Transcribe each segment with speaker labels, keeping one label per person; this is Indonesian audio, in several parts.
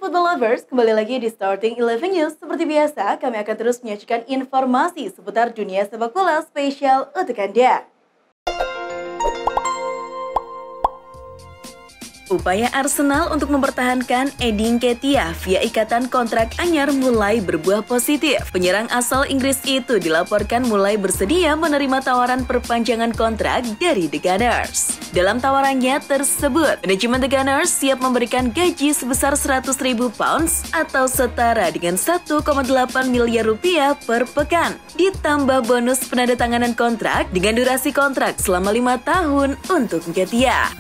Speaker 1: football lovers, kembali lagi di Starting 11 News. Seperti biasa, kami akan terus menyajikan informasi seputar dunia sepak bola spesial untuk Anda. Upaya Arsenal untuk mempertahankan Eddie Nketiah via ikatan kontrak anyar mulai berbuah positif. Penyerang asal Inggris itu dilaporkan mulai bersedia menerima tawaran perpanjangan kontrak dari The Gunners. Dalam tawarannya tersebut, manajemen The Gunners siap memberikan gaji sebesar 100.000 pounds atau setara dengan 1,8 miliar rupiah per pekan. Ditambah bonus penandatanganan kontrak dengan durasi kontrak selama 5 tahun untuk Nketiah.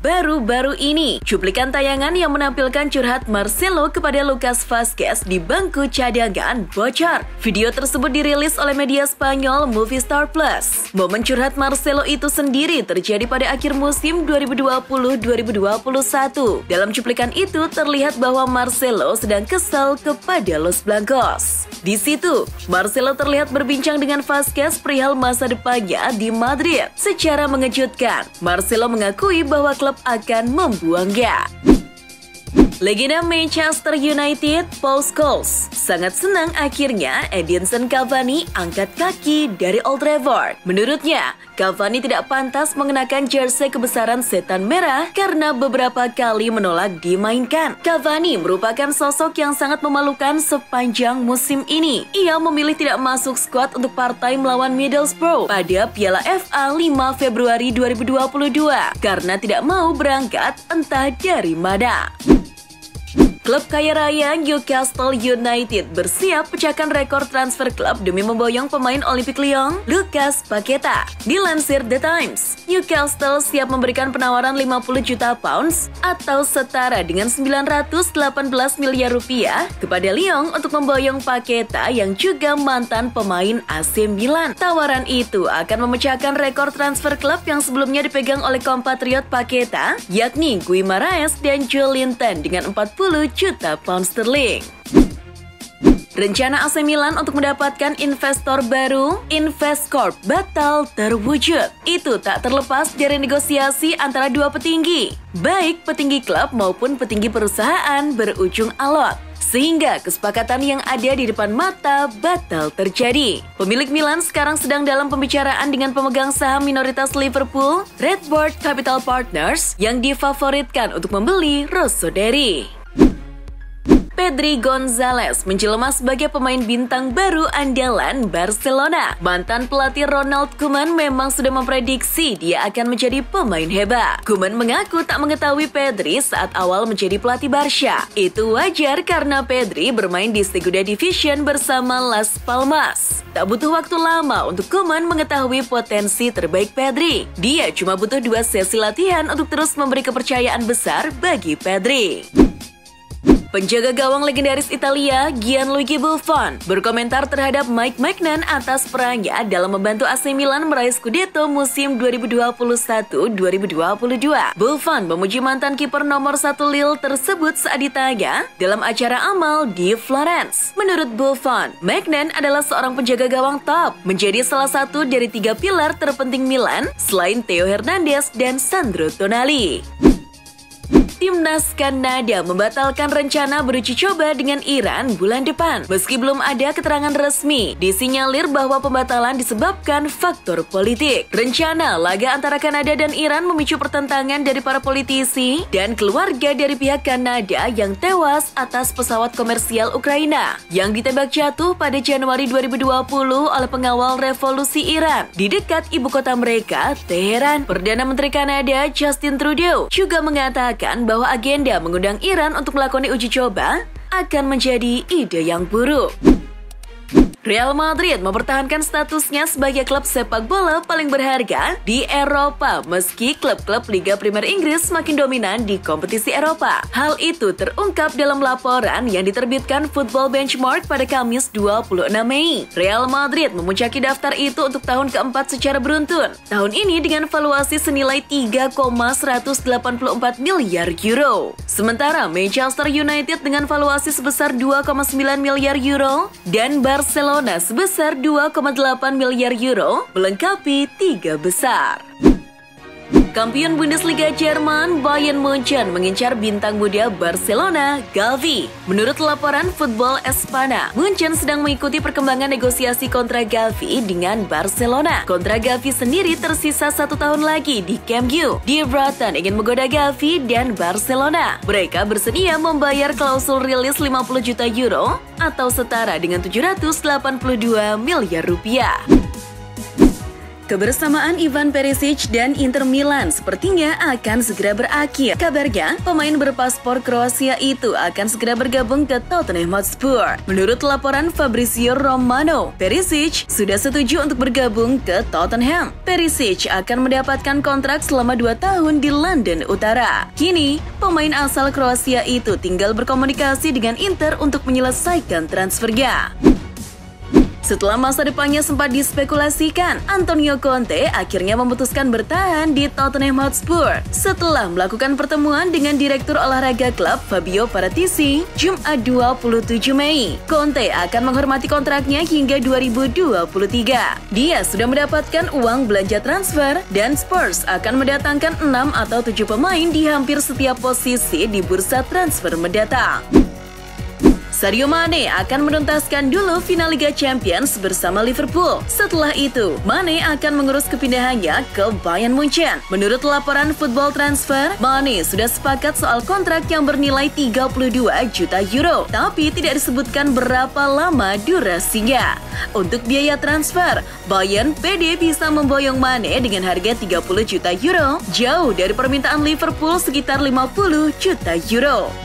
Speaker 1: Baru-baru ini, cuplikan tayangan yang menampilkan curhat Marcelo kepada Lucas Vazquez di bangku cadangan bocor. Video tersebut dirilis oleh media Spanyol Movistar Plus. Momen curhat Marcelo itu sendiri terjadi pada akhir musim 2020-2021. Dalam cuplikan itu terlihat bahwa Marcelo sedang kesal kepada Los Blancos. Di situ, Marcelo terlihat berbincang dengan Vazquez perihal masa depannya di Madrid. Secara mengejutkan, Marcelo mengakui bahwa klub akan membuangnya. Legenda Manchester United, Paul Scholes, sangat senang akhirnya Edinson Cavani angkat kaki dari Old Trafford. Menurutnya, Cavani tidak pantas mengenakan jersey kebesaran setan merah karena beberapa kali menolak dimainkan. Cavani merupakan sosok yang sangat memalukan sepanjang musim ini. Ia memilih tidak masuk skuad untuk partai melawan Middlesbrough pada Piala FA 5 Februari 2022 karena tidak mau berangkat entah dari mana. Klub kaya raya Newcastle United bersiap pecahkan rekor transfer klub demi memboyong pemain Olympique Lyon, Lucas Paqueta. Dilansir The Times, Newcastle siap memberikan penawaran 50 juta pounds atau setara dengan 918 miliar rupiah kepada Lyon untuk memboyong Paqueta yang juga mantan pemain AC Milan. Tawaran itu akan memecahkan rekor transfer klub yang sebelumnya dipegang oleh kompatriot Paqueta, yakni Guimaraes dan Joelinton dengan 40 juta pound sterling. Rencana AC Milan untuk mendapatkan investor baru, Investcorp, batal terwujud. Itu tak terlepas dari negosiasi antara dua petinggi, baik petinggi klub maupun petinggi perusahaan berujung alot. Sehingga kesepakatan yang ada di depan mata batal terjadi. Pemilik Milan sekarang sedang dalam pembicaraan dengan pemegang saham minoritas Liverpool, Redbird Capital Partners, yang difavoritkan untuk membeli Rossoneri. Pedri Gonzalez menjelma sebagai pemain bintang baru andalan Barcelona. Mantan pelatih Ronald Koeman memang sudah memprediksi dia akan menjadi pemain hebat. Koeman mengaku tak mengetahui Pedri saat awal menjadi pelatih Barca. Itu wajar karena Pedri bermain di Segunda Division bersama Las Palmas. Tak butuh waktu lama untuk Koeman mengetahui potensi terbaik Pedri. Dia cuma butuh 2 sesi latihan untuk terus memberi kepercayaan besar bagi Pedri. Penjaga gawang legendaris Italia, Gianluigi Buffon, berkomentar terhadap Mike Maignan atas perannya dalam membantu AC Milan meraih Scudetto musim 2021-2022. Buffon memuji mantan kiper nomor 1 Lille tersebut saat ditanya dalam acara amal di Florence. Menurut Buffon, Maignan adalah seorang penjaga gawang top, menjadi salah satu dari 3 pilar terpenting Milan selain Theo Hernandez dan Sandro Tonali. Timnas Kanada membatalkan rencana beruji coba dengan Iran bulan depan. Meski belum ada keterangan resmi, disinyalir bahwa pembatalan disebabkan faktor politik. Rencana laga antara Kanada dan Iran memicu pertentangan dari para politisi dan keluarga dari pihak Kanada yang tewas atas pesawat komersial Ukraina yang ditembak jatuh pada Januari 2020 oleh pengawal revolusi Iran di dekat ibu kota mereka, Teheran. Perdana Menteri Kanada Justin Trudeau juga mengatakan bahwa agenda mengundang Iran untuk melakoni uji coba akan menjadi ide yang buruk. Real Madrid mempertahankan statusnya sebagai klub sepak bola paling berharga di Eropa meski klub-klub Liga Primer Inggris semakin dominan di kompetisi Eropa. Hal itu terungkap dalam laporan yang diterbitkan Football Benchmark pada Kamis 26 Mei. Real Madrid memuncaki daftar itu untuk tahun keempat secara beruntun. Tahun ini dengan valuasi senilai 3,184 miliar euro. Sementara Manchester United dengan valuasi sebesar 2,9 miliar euro dan Barcelona sebesar 2,8 miliar euro melengkapi 3 besar. Kampiun Bundesliga Jerman, Bayern Munchen mengincar bintang muda Barcelona, Gavi. Menurut laporan Football Espana, Munchen sedang mengikuti perkembangan negosiasi kontrak Gavi dengan Barcelona. Kontrak Gavi sendiri tersisa 1 tahun lagi di Camp Nou. Die Brighton ingin menggoda Gavi dan Barcelona. Mereka bersedia membayar klausul rilis 50 juta euro atau setara dengan 782 miliar rupiah. Kebersamaan Ivan Perisic dan Inter Milan sepertinya akan segera berakhir. Kabarnya, pemain berpaspor Kroasia itu akan segera bergabung ke Tottenham Hotspur. Menurut laporan Fabrizio Romano, Perisic sudah setuju untuk bergabung ke Tottenham. Perisic akan mendapatkan kontrak selama 2 tahun di London Utara. Kini, pemain asal Kroasia itu tinggal berkomunikasi dengan Inter untuk menyelesaikan transfernya. Setelah masa depannya sempat dispekulasikan, Antonio Conte akhirnya memutuskan bertahan di Tottenham Hotspur. Setelah melakukan pertemuan dengan Direktur Olahraga klub Fabio Paratici, Jumat 27 Mei. Conte akan menghormati kontraknya hingga 2023. Dia sudah mendapatkan uang belanja transfer dan Spurs akan mendatangkan 6 atau 7 pemain di hampir setiap posisi di bursa transfer mendatang. Sadio Mane akan menuntaskan dulu final Liga Champions bersama Liverpool. Setelah itu, Mane akan mengurus kepindahannya ke Bayern Munchen. Menurut laporan Football Transfer, Mane sudah sepakat soal kontrak yang bernilai 32 juta euro, tapi tidak disebutkan berapa lama durasinya. Untuk biaya transfer, Bayern pede bisa memboyong Mane dengan harga 30 juta euro, jauh dari permintaan Liverpool sekitar 50 juta euro.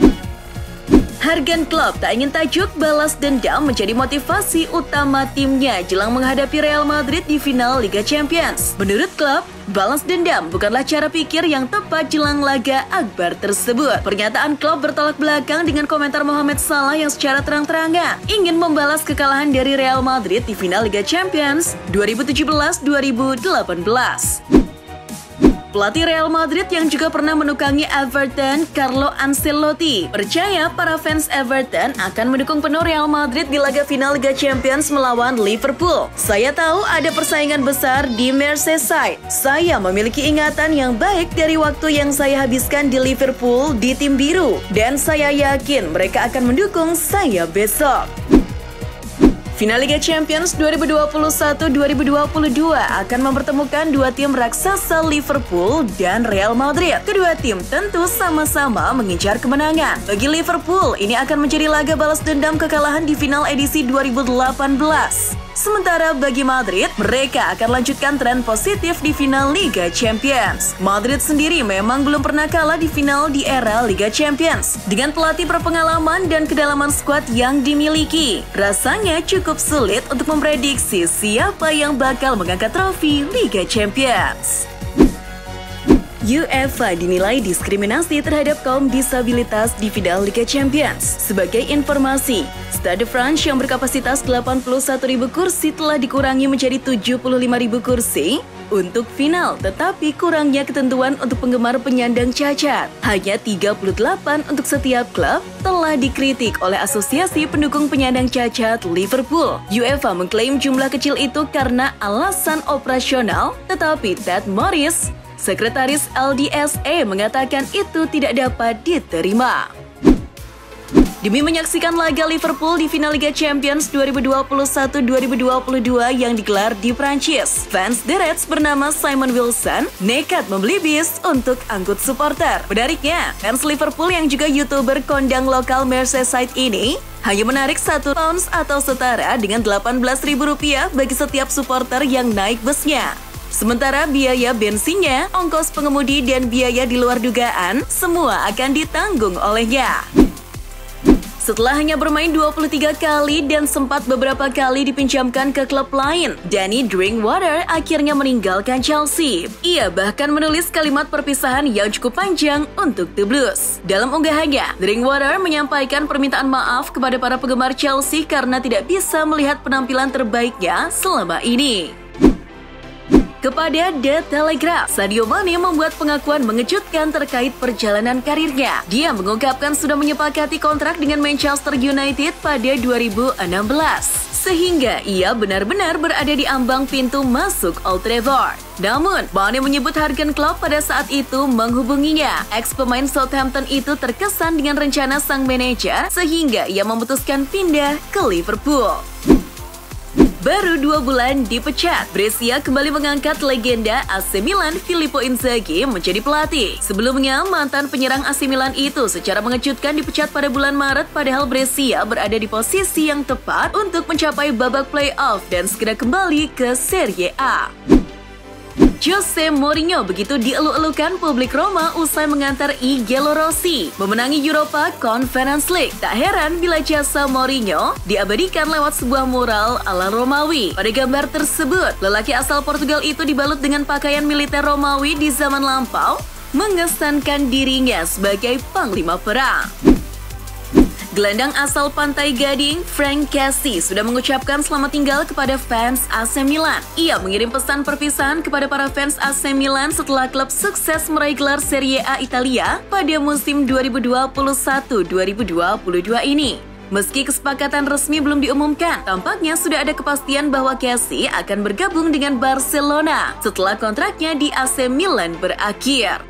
Speaker 1: Jurgen Klopp tak ingin tajuk balas dendam menjadi motivasi utama timnya jelang menghadapi Real Madrid di final Liga Champions. Menurut Klopp, balas dendam bukanlah cara pikir yang tepat jelang laga akbar tersebut. Pernyataan Klopp bertolak belakang dengan komentar Mohamed Salah yang secara terang-terangan ingin membalas kekalahan dari Real Madrid di final Liga Champions 2017-2018. Pelatih Real Madrid yang juga pernah menukangi Everton, Carlo Ancelotti, percaya para fans Everton akan mendukung penuh Real Madrid di laga final Liga Champions melawan Liverpool. Saya tahu ada persaingan besar di Merseyside. Saya memiliki ingatan yang baik dari waktu yang saya habiskan di Liverpool di tim biru, dan saya yakin mereka akan mendukung saya besok. Final Liga Champions 2021-2022 akan mempertemukan dua tim raksasa Liverpool dan Real Madrid. Kedua tim tentu sama-sama mengincar kemenangan. Bagi Liverpool, ini akan menjadi laga balas dendam kekalahan di final edisi 2018. Sementara bagi Madrid, mereka akan lanjutkan tren positif di final Liga Champions. Madrid sendiri memang belum pernah kalah di final di era Liga Champions. Dengan pelatih berpengalaman dan kedalaman skuad yang dimiliki, rasanya cukup sulit untuk memprediksi siapa yang bakal mengangkat trofi Liga Champions. UEFA dinilai diskriminasi terhadap kaum disabilitas di final Liga Champions. Sebagai informasi, Stade France yang berkapasitas 81.000 kursi telah dikurangi menjadi 75.000 kursi untuk final, tetapi kurangnya ketentuan untuk penggemar penyandang cacat. Hanya 38 untuk setiap klub telah dikritik oleh Asosiasi Pendukung Penyandang Cacat Liverpool. UEFA mengklaim jumlah kecil itu karena alasan operasional, tetapi Ted Morris, Sekretaris LDSA, mengatakan itu tidak dapat diterima. Demi menyaksikan laga Liverpool di final Liga Champions 2021-2022 yang digelar di Prancis, fans The Reds bernama Simon Wilson nekat membeli bis untuk angkut supporter. Menariknya, fans Liverpool yang juga YouTuber kondang lokal Merseyside ini hanya menarik 1 pounds atau setara dengan Rp18.000 bagi setiap supporter yang naik busnya. Sementara biaya bensinnya, ongkos pengemudi, dan biaya di luar dugaan, semua akan ditanggung olehnya. Setelah hanya bermain 23 kali dan sempat beberapa kali dipinjamkan ke klub lain, Danny Drinkwater akhirnya meninggalkan Chelsea. Ia bahkan menulis kalimat perpisahan yang cukup panjang untuk The Blues. Dalam unggahannya, Drinkwater menyampaikan permintaan maaf kepada para penggemar Chelsea karena tidak bisa melihat penampilan terbaiknya selama ini. Kepada The Telegraph, Sadio Mane membuat pengakuan mengejutkan terkait perjalanan karirnya. Dia mengungkapkan sudah menyepakati kontrak dengan Manchester United pada 2016. sehingga ia benar-benar berada di ambang pintu masuk Old Trafford. Namun, Mane menyebut Jurgen Klopp pada saat itu menghubunginya. Ex-pemain Southampton itu terkesan dengan rencana sang manajer sehingga ia memutuskan pindah ke Liverpool. Baru 2 bulan dipecat, Brescia kembali mengangkat legenda AC Milan Filippo Inzaghi menjadi pelatih. Sebelumnya, mantan penyerang AC Milan itu secara mengejutkan dipecat pada bulan Maret, padahal Brescia berada di posisi yang tepat untuk mencapai babak playoff dan segera kembali ke Serie A. Jose Mourinho begitu dielu-elukan publik Roma usai mengantar Igalo Rossi memenangi Europa Conference League. Tak heran bila jasa Mourinho diabadikan lewat sebuah mural ala Romawi. Pada gambar tersebut, lelaki asal Portugal itu dibalut dengan pakaian militer Romawi di zaman lampau, mengesankan dirinya sebagai panglima perang. Gelandang asal Pantai Gading, Frank Kessie, sudah mengucapkan selamat tinggal kepada fans AC Milan. Ia mengirim pesan perpisahan kepada para fans AC Milan setelah klub sukses meraih gelar Serie A Italia pada musim 2021-2022 ini. Meski kesepakatan resmi belum diumumkan, tampaknya sudah ada kepastian bahwa Kessie akan bergabung dengan Barcelona setelah kontraknya di AC Milan berakhir.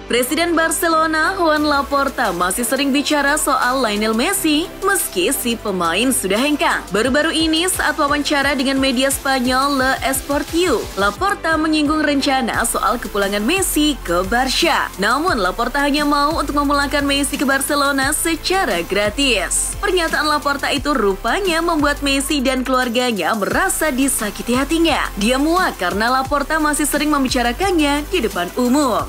Speaker 1: Presiden Barcelona, Joan Laporta, masih sering bicara soal Lionel Messi meski si pemain sudah hengkang. Baru-baru ini saat wawancara dengan media Spanyol Le Esportiu, Laporta menyinggung rencana soal kepulangan Messi ke Barca. Namun, Laporta hanya mau untuk memulangkan Messi ke Barcelona secara gratis. Pernyataan Laporta itu rupanya membuat Messi dan keluarganya merasa disakiti hatinya. Dia muak karena Laporta masih sering membicarakannya di depan umum.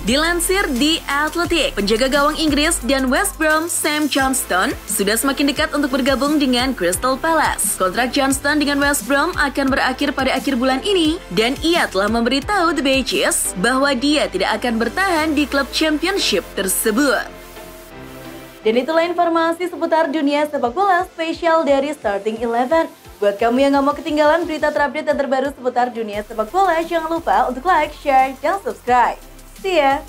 Speaker 1: Dilansir di Athletic, penjaga gawang Inggris dan West Brom Sam Johnstone sudah semakin dekat untuk bergabung dengan Crystal Palace. Kontrak Johnstone dengan West Brom akan berakhir pada akhir bulan ini dan ia telah memberitahu The Beaches bahwa dia tidak akan bertahan di klub Championship tersebut. Dan itulah informasi seputar dunia sepak bola spesial dari Starting 11. Buat kamu yang gak mau ketinggalan berita terupdate dan terbaru seputar dunia sepak bola, jangan lupa untuk like, share, dan subscribe. See ya!